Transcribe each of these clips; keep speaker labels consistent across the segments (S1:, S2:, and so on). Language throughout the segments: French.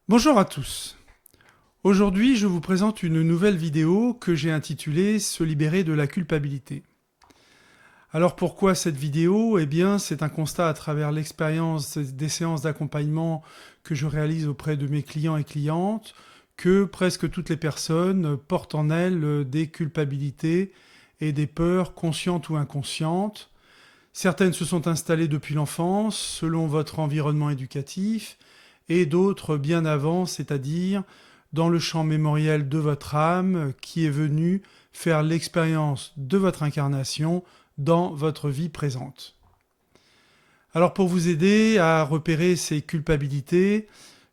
S1: Bonjour à tous. Aujourd'hui, je vous présente une nouvelle vidéo que j'ai intitulée Se libérer de la culpabilité. Alors pourquoi cette vidéo? Eh bien, c'est un constat à travers l'expérience des séances d'accompagnement que je réalise auprès de mes clients et clientes, que presque toutes les personnes portent en elles des culpabilités et des peurs conscientes ou inconscientes. Certaines se sont installées depuis l'enfance, selon votre environnement éducatif, et d'autres bien avant, c'est-à-dire dans le champ mémoriel de votre âme qui est venu faire l'expérience de votre incarnation dans votre vie présente. Alors pour vous aider à repérer ces culpabilités,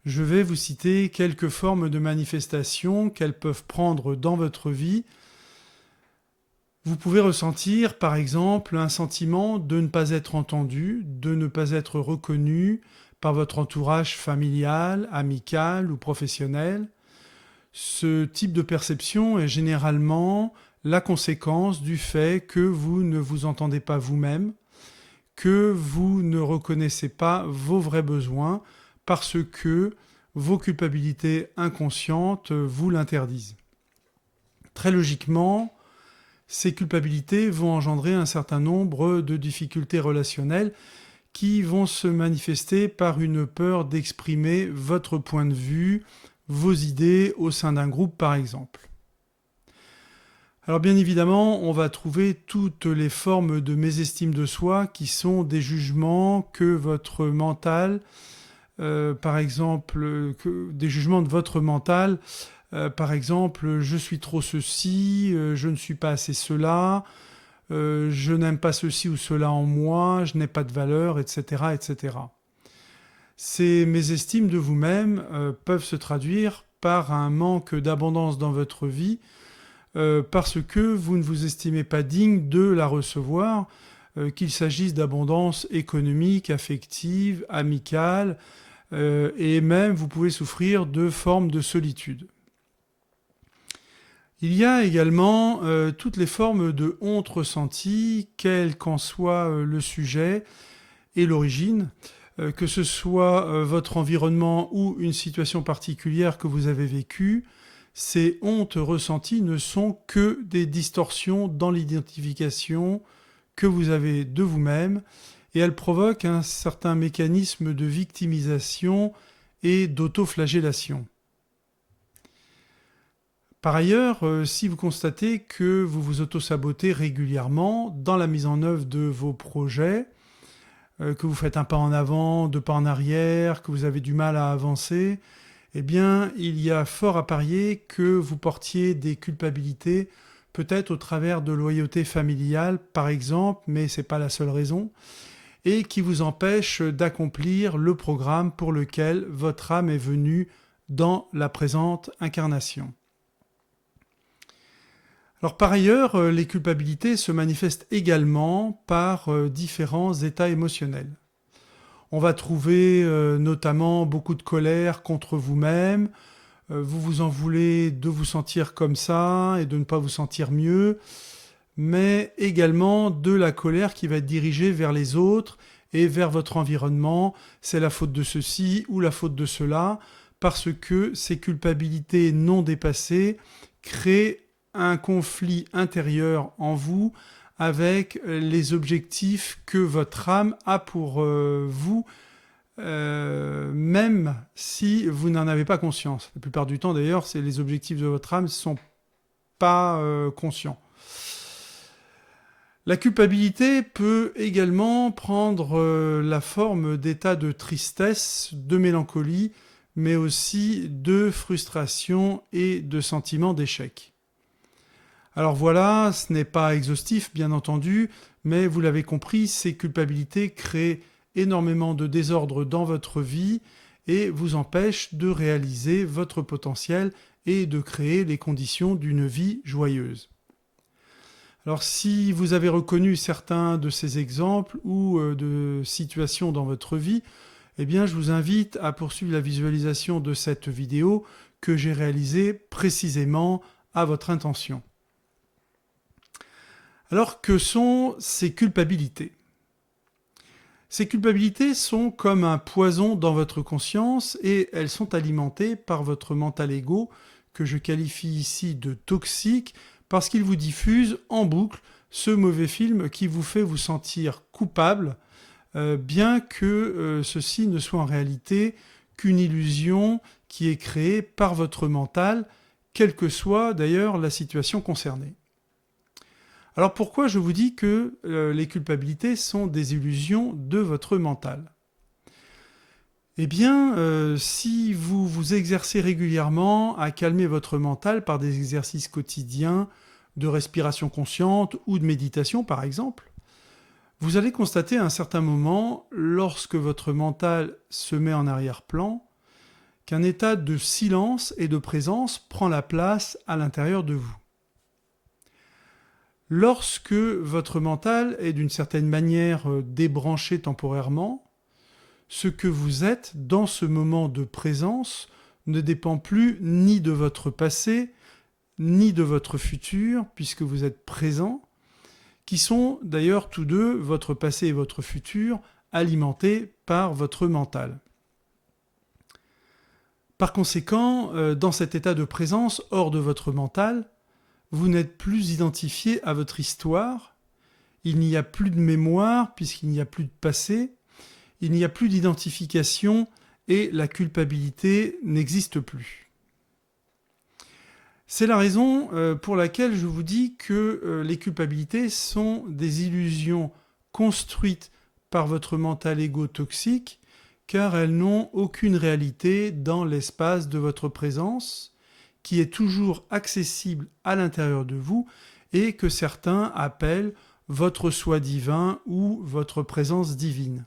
S1: je vais vous citer quelques formes de manifestations qu'elles peuvent prendre dans votre vie. Vous pouvez ressentir par exemple un sentiment de ne pas être entendu, de ne pas être reconnu par votre entourage familial, amical ou professionnel. Ce type de perception est généralement la conséquence du fait que vous ne vous entendez pas vous-même, que vous ne reconnaissez pas vos vrais besoins parce que vos culpabilités inconscientes vous l'interdisent. Très logiquement, ces culpabilités vont engendrer un certain nombre de difficultés relationnelles qui vont se manifester par une peur d'exprimer votre point de vue, vos idées au sein d'un groupe par exemple. Alors bien évidemment, on va trouver toutes les formes de mésestime de soi qui sont des jugements que votre mental, par exemple, des jugements de votre mental, par exemple, je suis trop ceci, je ne suis pas assez cela, je n'aime pas ceci ou cela en moi, je n'ai pas de valeur, etc., etc. Ces mésestimes de vous-même peuvent se traduire par un manque d'abondance dans votre vie parce que vous ne vous estimez pas digne de la recevoir, qu'il s'agisse d'abondance économique, affective, amicale, et même vous pouvez souffrir de formes de solitude. Il y a également toutes les formes de honte ressentie, quel qu'en soit le sujet et l'origine, que ce soit votre environnement ou une situation particulière que vous avez vécue. Ces hontes ressenties ne sont que des distorsions dans l'identification que vous avez de vous-même et elles provoquent un certain mécanisme de victimisation et d'autoflagellation. Par ailleurs, si vous constatez que vous vous auto-sabotez régulièrement dans la mise en œuvre de vos projets, que vous faites un pas en avant, deux pas en arrière, que vous avez du mal à avancer, eh bien, il y a fort à parier que vous portiez des culpabilités, peut-être au travers de loyauté familiale, par exemple, mais ce n'est pas la seule raison, et qui vous empêche d'accomplir le programme pour lequel votre âme est venue dans la présente incarnation. Alors par ailleurs, les culpabilités se manifestent également par différents états émotionnels. On va trouver notamment beaucoup de colère contre vous-même, vous vous en voulez de vous sentir comme ça et de ne pas vous sentir mieux, mais également de la colère qui va être dirigée vers les autres et vers votre environnement. C'est la faute de ceci ou la faute de cela, parce que ces culpabilités non dépassées créent un conflit intérieur en vous avec les objectifs que votre âme a pour vous, même si vous n'en avez pas conscience. La plupart du temps, d'ailleurs, c'est les objectifs de votre âme ne sont pas conscients. La culpabilité peut également prendre la forme d'états de tristesse, de mélancolie, mais aussi de frustration et de sentiments d'échec. Alors voilà, ce n'est pas exhaustif, bien entendu, mais vous l'avez compris, ces culpabilités créent énormément de désordre dans votre vie et vous empêchent de réaliser votre potentiel et de créer les conditions d'une vie joyeuse. Alors si vous avez reconnu certains de ces exemples ou de situations dans votre vie, eh bien je vous invite à poursuivre la visualisation de cette vidéo que j'ai réalisée précisément à votre intention. Alors que sont ces culpabilités ? Ces culpabilités sont comme un poison dans votre conscience et elles sont alimentées par votre mental ego, que je qualifie ici de toxique, parce qu'il vous diffuse en boucle ce mauvais film qui vous fait vous sentir coupable, bien que ceci ne soit en réalité qu'une illusion qui est créée par votre mental, quelle que soit d'ailleurs la situation concernée. Alors pourquoi je vous dis que les culpabilités sont des illusions de votre mental ? Eh bien, si vous vous exercez régulièrement à calmer votre mental par des exercices quotidiens de respiration consciente ou de méditation par exemple, vous allez constater à un certain moment, lorsque votre mental se met en arrière-plan, qu'un état de silence et de présence prend la place à l'intérieur de vous. Lorsque votre mental est d'une certaine manière débranché temporairement, ce que vous êtes dans ce moment de présence ne dépend plus ni de votre passé, ni de votre futur, puisque vous êtes présent, qui sont d'ailleurs tous deux, votre passé et votre futur, alimentés par votre mental. Par conséquent, dans cet état de présence hors de votre mental, vous n'êtes plus identifié à votre histoire, il n'y a plus de mémoire puisqu'il n'y a plus de passé, il n'y a plus d'identification et la culpabilité n'existe plus. C'est la raison pour laquelle je vous dis que les culpabilités sont des illusions construites par votre mental égo toxique, car elles n'ont aucune réalité dans l'espace de votre présence, qui est toujours accessible à l'intérieur de vous et que certains appellent votre soi divin ou votre présence divine.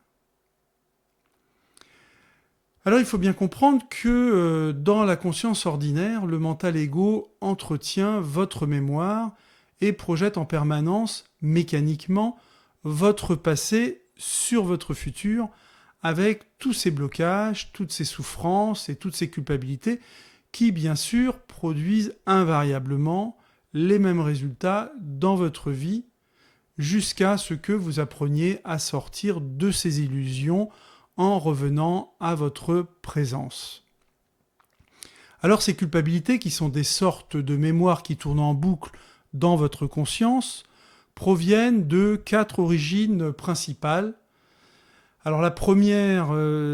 S1: Alors il faut bien comprendre que dans la conscience ordinaire, le mental égo entretient votre mémoire et projette en permanence, mécaniquement, votre passé sur votre futur avec tous ces blocages, toutes ces souffrances et toutes ces culpabilités qui, bien sûr, produisent invariablement les mêmes résultats dans votre vie jusqu'à ce que vous appreniez à sortir de ces illusions en revenant à votre présence. Alors ces culpabilités, qui sont des sortes de mémoires qui tournent en boucle dans votre conscience, proviennent de 4 origines principales. Alors la première,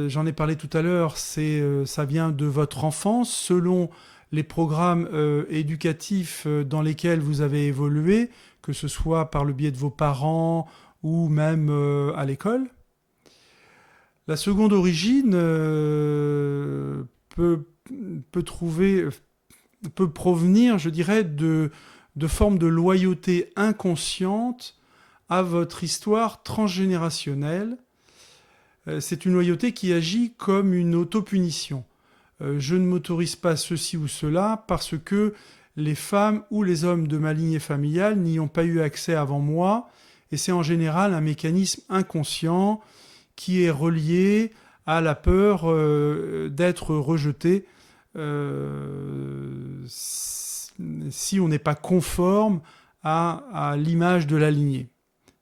S1: j'en ai parlé tout à l'heure, ça vient de votre enfance, selon les programmes éducatifs dans lesquels vous avez évolué, que ce soit par le biais de vos parents ou même à l'école. La seconde origine peut provenir, je dirais, de formes de loyauté inconsciente à votre histoire transgénérationnelle. C'est une loyauté qui agit comme une autopunition. Je ne m'autorise pas ceci ou cela parce que les femmes ou les hommes de ma lignée familiale n'y ont pas eu accès avant moi, et c'est en général un mécanisme inconscient qui est relié à la peur d'être rejeté si on n'est pas conforme à l'image de la lignée.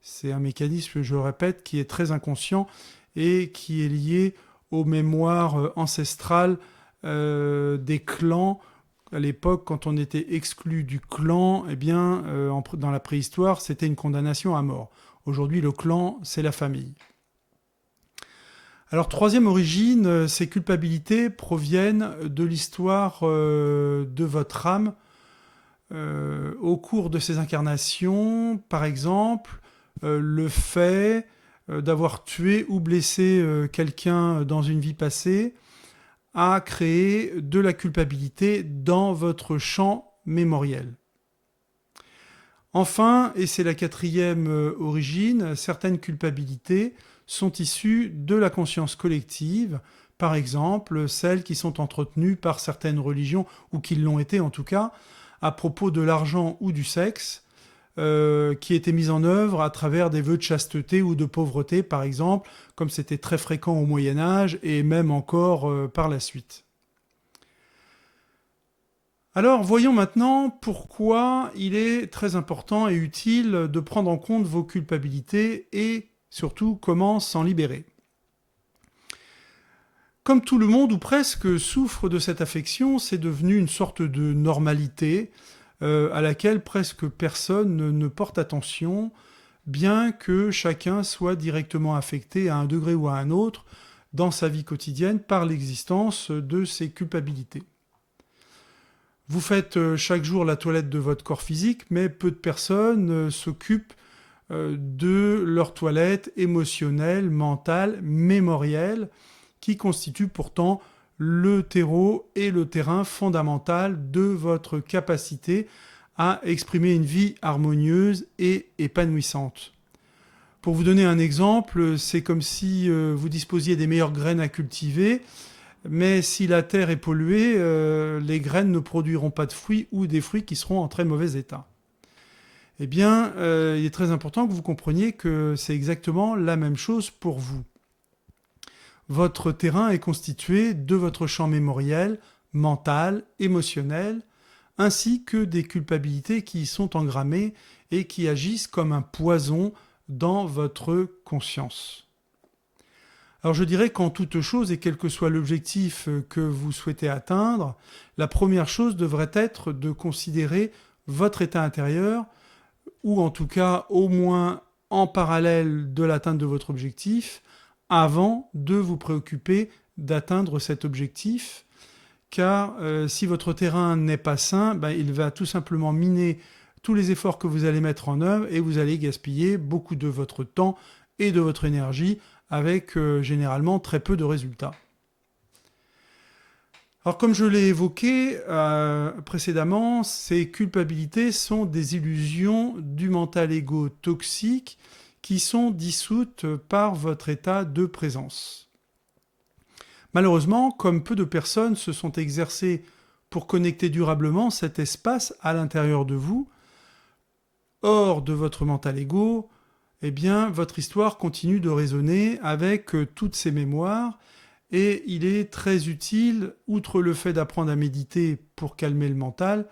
S1: C'est un mécanisme, je le répète, qui est très inconscient et qui est lié aux mémoires ancestrales des clans. À l'époque, quand on était exclu du clan, eh bien, dans la préhistoire, c'était une condamnation à mort. Aujourd'hui, le clan, c'est la famille. Alors, troisième origine, ces culpabilités proviennent de l'histoire de votre âme au cours de ces incarnations. Par exemple, le fait d'avoir tué ou blessé quelqu'un dans une vie passée a créé de la culpabilité dans votre champ mémoriel. Enfin, et c'est la quatrième origine, certaines culpabilités sont issues de la conscience collective, par exemple celles qui sont entretenues par certaines religions, ou qui l'ont été en tout cas, à propos de l'argent ou du sexe, qui étaient mises en œuvre à travers des vœux de chasteté ou de pauvreté, par exemple, comme c'était très fréquent au Moyen-Âge et même encore par la suite. Alors, voyons maintenant pourquoi il est très important et utile de prendre en compte vos culpabilités et Surtout, comment s'en libérer? Comme tout le monde, ou presque, souffre de cette affection, c'est devenu une sorte de normalité à laquelle presque personne ne porte attention, bien que chacun soit directement affecté à un degré ou à un autre dans sa vie quotidienne par l'existence de ces culpabilités. Vous faites chaque jour la toilette de votre corps physique, mais peu de personnes s'occupent de leur toilette émotionnelle, mentale, mémorielle, qui constitue pourtant le terreau et le terrain fondamental de votre capacité à exprimer une vie harmonieuse et épanouissante. Pour vous donner un exemple, c'est comme si vous disposiez des meilleures graines à cultiver, mais si la terre est polluée, les graines ne produiront pas de fruits ou des fruits qui seront en très mauvais état. Eh bien, il est très important que vous compreniez que c'est exactement la même chose pour vous. Votre terrain est constitué de votre champ mémoriel, mental, émotionnel, ainsi que des culpabilités qui y sont engrammées et qui agissent comme un poison dans votre conscience. Alors je dirais qu'en toute chose, et quel que soit l'objectif que vous souhaitez atteindre, la première chose devrait être de considérer votre état intérieur, ou en tout cas au moins en parallèle de l'atteinte de votre objectif, avant de vous préoccuper d'atteindre cet objectif, car si votre terrain n'est pas sain, il va tout simplement miner tous les efforts que vous allez mettre en œuvre et vous allez gaspiller beaucoup de votre temps et de votre énergie avec généralement très peu de résultats. Alors comme je l'ai évoqué précédemment, ces culpabilités sont des illusions du mental égo toxique qui sont dissoutes par votre état de présence. Malheureusement, comme peu de personnes se sont exercées pour connecter durablement cet espace à l'intérieur de vous, hors de votre mental égo, eh bien, votre histoire continue de résonner avec toutes ces mémoires et il est très utile, outre le fait d'apprendre à méditer pour calmer le mental,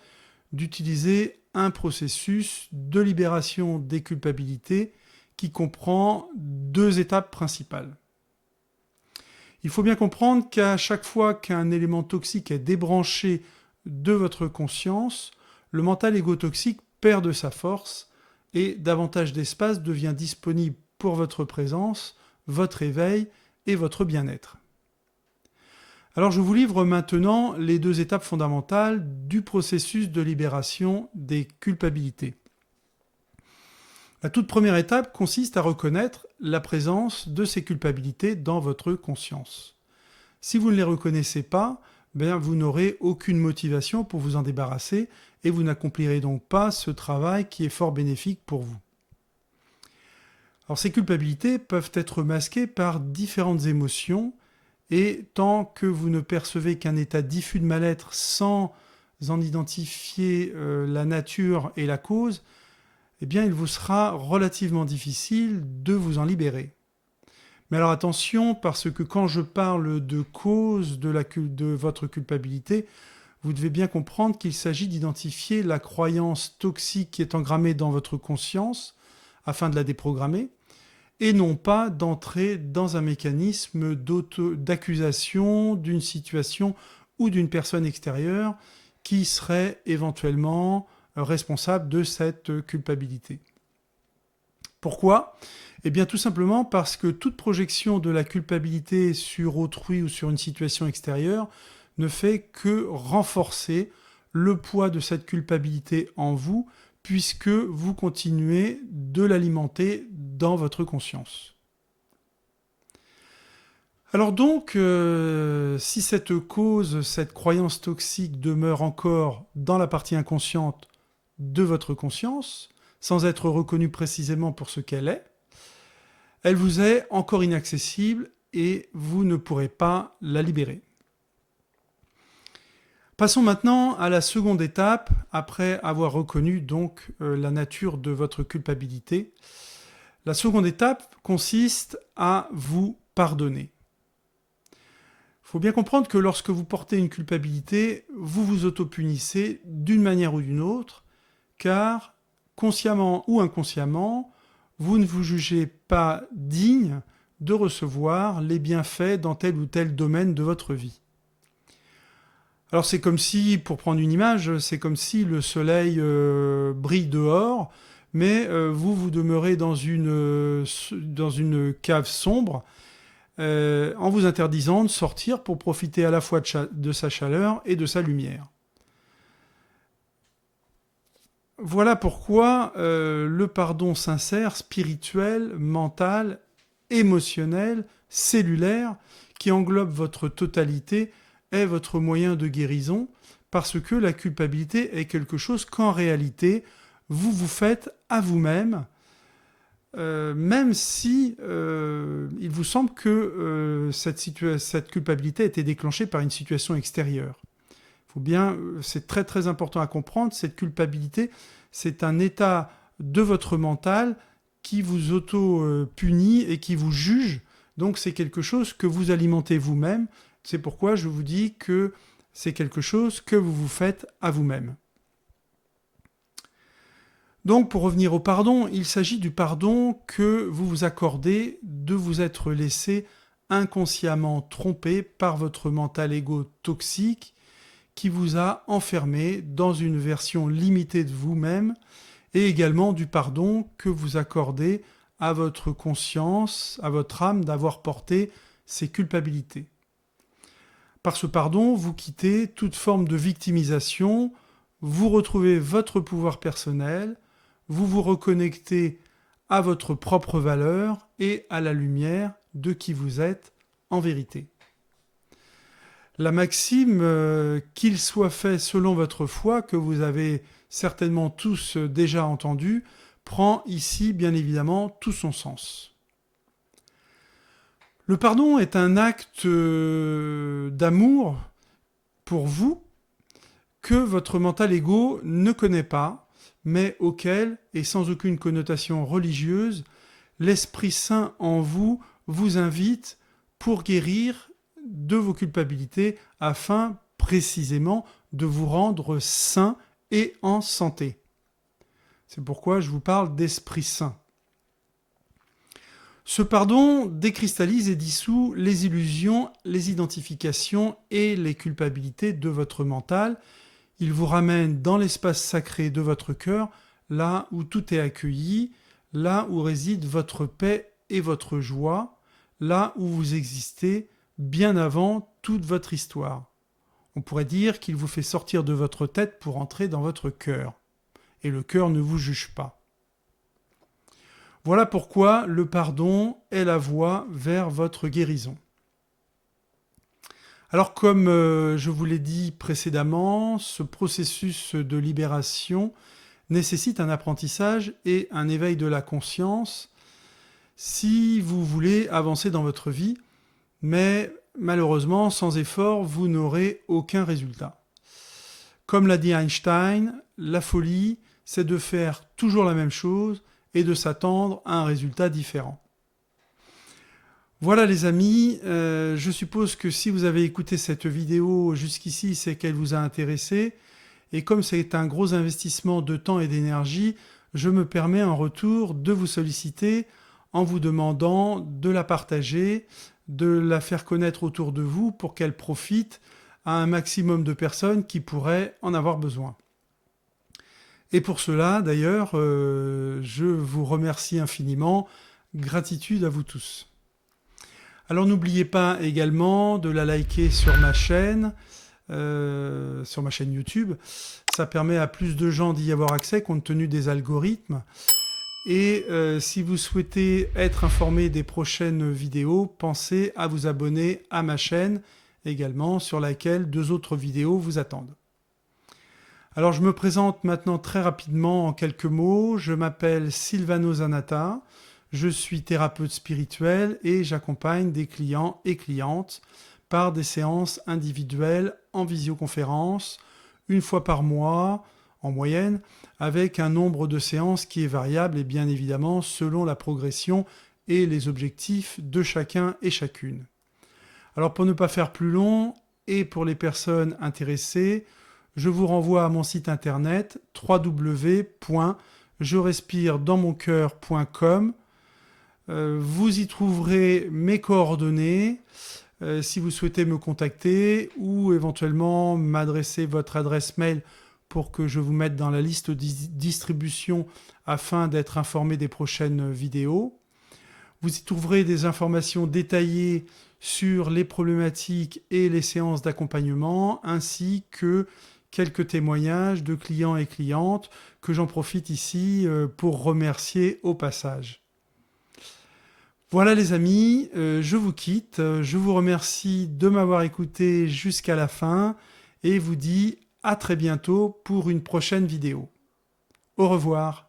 S1: d'utiliser un processus de libération des culpabilités qui comprend 2 étapes principales. Il faut bien comprendre qu'à chaque fois qu'un élément toxique est débranché de votre conscience, le mental égotoxique perd de sa force et davantage d'espace devient disponible pour votre présence, votre éveil et votre bien-être. Alors je vous livre maintenant les 2 étapes fondamentales du processus de libération des culpabilités. La toute première étape consiste à reconnaître la présence de ces culpabilités dans votre conscience. Si vous ne les reconnaissez pas, vous n'aurez aucune motivation pour vous en débarrasser et vous n'accomplirez donc pas ce travail qui est fort bénéfique pour vous. Alors ces culpabilités peuvent être masquées par différentes émotions et tant que vous ne percevez qu'un état diffus de mal-être sans en identifier la nature et la cause, eh bien il vous sera relativement difficile de vous en libérer. Mais alors attention, parce que quand je parle de cause de votre culpabilité, vous devez bien comprendre qu'il s'agit d'identifier la croyance toxique qui est engrammée dans votre conscience afin de la déprogrammer, et non pas d'entrer dans un mécanisme d'accusation d'une situation ou d'une personne extérieure qui serait éventuellement responsable de cette culpabilité. Pourquoi ? Eh bien tout simplement parce que toute projection de la culpabilité sur autrui ou sur une situation extérieure ne fait que renforcer le poids de cette culpabilité en vous, puisque vous continuez de l'alimenter dans votre conscience. Alors donc, si cette cause, cette croyance toxique demeure encore dans la partie inconsciente de votre conscience, sans être reconnue précisément pour ce qu'elle est, elle vous est encore inaccessible et vous ne pourrez pas la libérer. Passons maintenant à la seconde étape, après avoir reconnu donc la nature de votre culpabilité. La seconde étape consiste à vous pardonner. Il faut bien comprendre que lorsque vous portez une culpabilité, vous vous autopunissez d'une manière ou d'une autre, car consciemment ou inconsciemment, vous ne vous jugez pas digne de recevoir les bienfaits dans tel ou tel domaine de votre vie. Alors c'est comme si, pour prendre une image, c'est comme si le soleil brille dehors, mais vous demeurez dans une cave sombre, en vous interdisant de sortir pour profiter à la fois de sa chaleur et de sa lumière. Voilà pourquoi le pardon sincère, spirituel, mental, émotionnel, cellulaire, qui englobe votre totalité, est votre moyen de guérison, parce que la culpabilité est quelque chose qu'en réalité, vous vous faites à vous-même, même si il vous semble que cette culpabilité a été déclenchée par une situation extérieure. C'est très très important à comprendre, cette culpabilité, c'est un état de votre mental qui vous auto-punit et qui vous juge, donc c'est quelque chose que vous alimentez vous-même. C'est pourquoi je vous dis que c'est quelque chose que vous vous faites à vous-même. Donc pour revenir au pardon, il s'agit du pardon que vous vous accordez de vous être laissé inconsciemment tromper par votre mental égo toxique qui vous a enfermé dans une version limitée de vous-même, et également du pardon que vous accordez à votre conscience, à votre âme d'avoir porté ces culpabilités. Par ce pardon, vous quittez toute forme de victimisation, vous retrouvez votre pouvoir personnel, vous vous reconnectez à votre propre valeur et à la lumière de qui vous êtes en vérité. La maxime « qu'il soit fait selon votre foi » que vous avez certainement tous déjà entendue prend ici bien évidemment tout son sens. Le pardon est un acte d'amour pour vous que votre mental égo ne connaît pas, mais auquel, et sans aucune connotation religieuse, l'Esprit Saint en vous vous invite pour guérir de vos culpabilités afin précisément de vous rendre sain et en santé. C'est pourquoi je vous parle d'Esprit Saint. Ce pardon décristallise et dissout les illusions, les identifications et les culpabilités de votre mental. Il vous ramène dans l'espace sacré de votre cœur, là où tout est accueilli, là où réside votre paix et votre joie, là où vous existez bien avant toute votre histoire. On pourrait dire qu'il vous fait sortir de votre tête pour entrer dans votre cœur. Et le cœur ne vous juge pas. Voilà pourquoi le pardon est la voie vers votre guérison. Alors comme je vous l'ai dit précédemment, ce processus de libération nécessite un apprentissage et un éveil de la conscience si vous voulez avancer dans votre vie, mais malheureusement, sans effort, vous n'aurez aucun résultat. Comme l'a dit Einstein, la folie, c'est de faire toujours la même chose et de s'attendre à un résultat différent. Voilà les amis, je suppose que si vous avez écouté cette vidéo jusqu'ici, c'est qu'elle vous a intéressé. Et comme c'est un gros investissement de temps et d'énergie, je me permets en retour de vous solliciter en vous demandant de la partager, de la faire connaître autour de vous pour qu'elle profite à un maximum de personnes qui pourraient en avoir besoin. Et pour cela, d'ailleurs, je vous remercie infiniment. Gratitude à vous tous. Alors n'oubliez pas également de la liker sur ma chaîne YouTube. Ça permet à plus de gens d'y avoir accès compte tenu des algorithmes. Et si vous souhaitez être informé des prochaines vidéos, pensez à vous abonner à ma chaîne également, sur laquelle 2 autres vidéos vous attendent. Alors je me présente maintenant très rapidement en quelques mots. Je m'appelle Silvano Zanatta, je suis thérapeute spirituel et j'accompagne des clients et clientes par des séances individuelles en visioconférence, 1 fois par mois en moyenne, avec un nombre de séances qui est variable et bien évidemment selon la progression et les objectifs de chacun et chacune. Alors pour ne pas faire plus long et pour les personnes intéressées, je vous renvoie à mon site internet www.jeuxsuisguéri.fr je respire dans mon cœur.com. Vous y trouverez mes coordonnées si vous souhaitez me contacter ou éventuellement m'adresser votre adresse mail pour que je vous mette dans la liste de distribution afin d'être informé des prochaines vidéos. Vous y trouverez des informations détaillées sur les problématiques et les séances d'accompagnement, ainsi que quelques témoignages de clients et clientes que j'en profite ici pour remercier au passage. Voilà les amis, je vous quitte, je vous remercie de m'avoir écouté jusqu'à la fin et vous dis à très bientôt pour une prochaine vidéo. Au revoir.